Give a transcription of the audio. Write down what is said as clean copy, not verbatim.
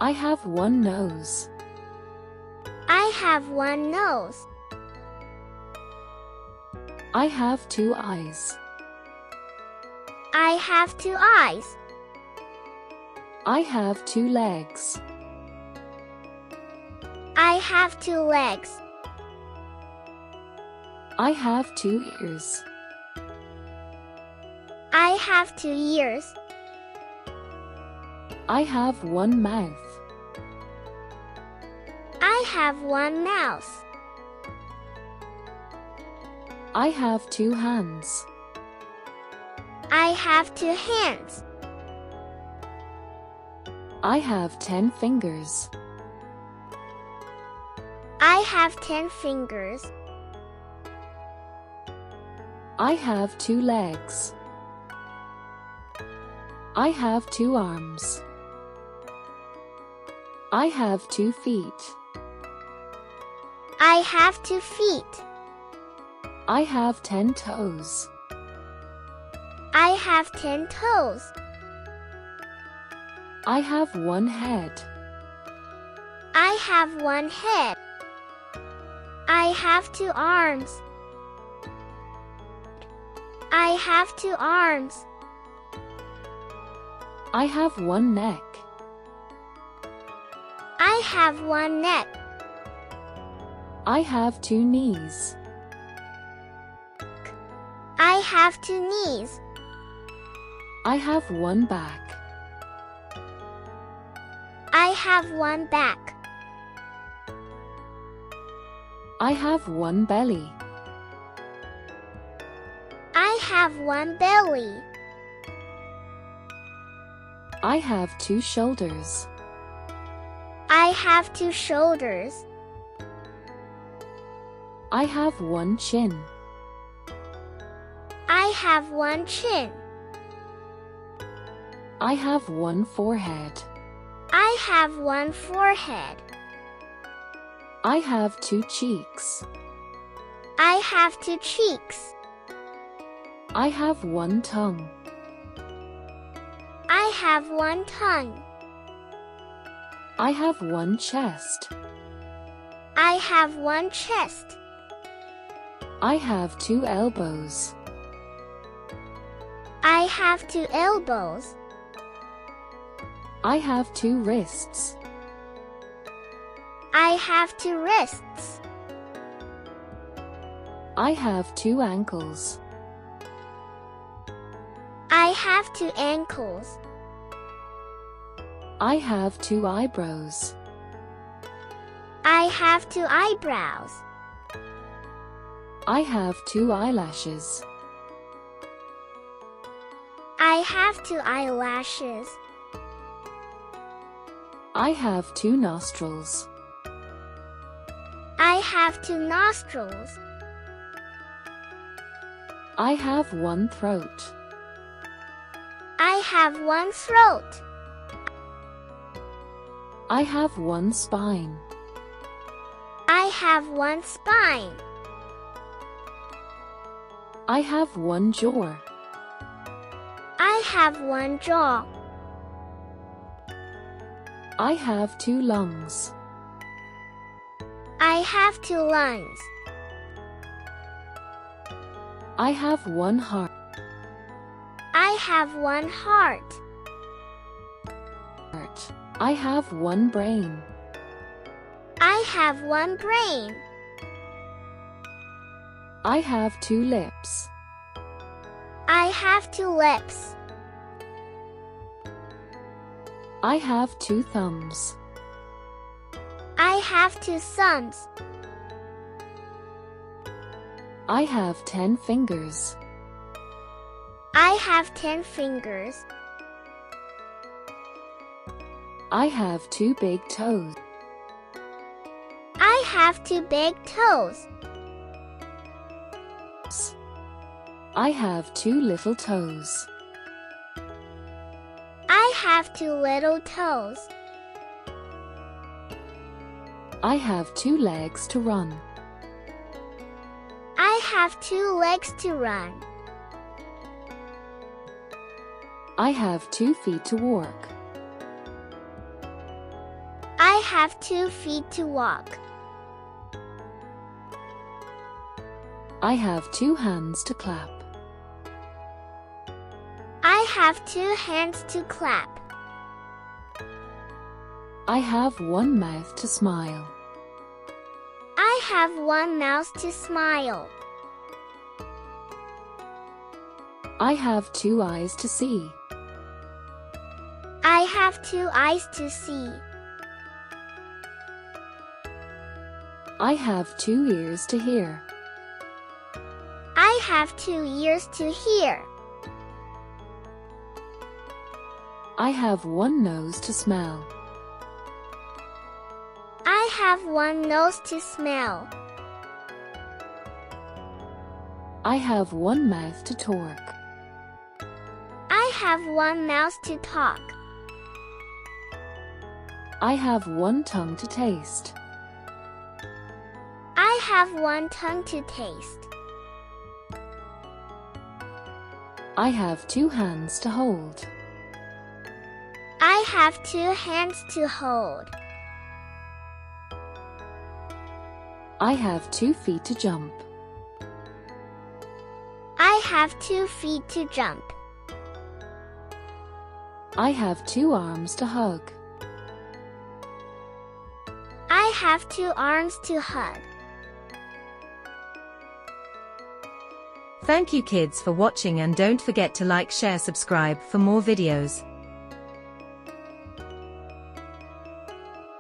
I have one nose. I have one nose. I have two eyes. I have two eyes. I have two legs. I have two legs. I have two ears. I have two ears. I have one mouth. I have one mouth. I have two hands. I have two hands. I have 10 fingers. I have 10 fingers. I have two legs. I have two arms. I have 2 feet. I have 2 feet. I have 10 toes. I have 10 toes. I have one head. I have one head. I have 2 arms. I have 2 arms. I have one neck. I have one neck. I have 2 knees. I have 2 knees. I have one back. I have one back. I have one belly. I have one belly. I have 2 shoulders. I have 2 shoulders. I have one chin. I have one chin. I have one forehead. I have one forehead. I have 2 cheeks. I have 2 cheeks. I have one tongue. I have one tongue. I have one chest. I have one chest. I have 2 elbows. I have 2 elbows. I have 2 wrists. I have 2 wrists. I have 2 ankles. I have 2 ankles. I have 2 eyebrows. I have 2 eyebrows. I have 2 eyelashes. I have 2 eyelashes. I have 2 nostrils. I have 2 nostrils. I have one throat. I have one throat. I have one spine. I have one spine. I have one jaw. I have one jaw. I have 2 lungs. I have 2 lungs. I have one heart. I have one heart. I have one brain. I have one brain. I have 2 lips. I have 2 lips. I have 2 thumbs. I have 2 thumbs. I have 10 fingers. I have 10 fingers. I have 2 big toes. I have 2 big toes. I have 2 little toes. I have 2 little toes. I have 2 legs to run. I have 2 legs to run. I have 2 feet to walk. have 2 feet to walk. I have 2 hands to clap. I have 2 hands to clap. I have 1 mouth to smile. I have 1 mouth to smile. I have 2 eyes to see. I have 2 eyes to see. I have 2 ears to hear. I have 2 ears to hear. I have 1 nose to smell. I have 1 nose to smell. I have 1 mouth to talk. I have 1 mouth to talk. I have 1 tongue to taste. I have 1 tongue to taste. I have 2 hands to hold. I have 2 hands to hold. I have 2 feet to jump. I have 2 feet to jump. I have 2 arms to hug. I have 2 arms to hug. Thank you kids for watching, and don't forget to like, share, subscribe for more videos.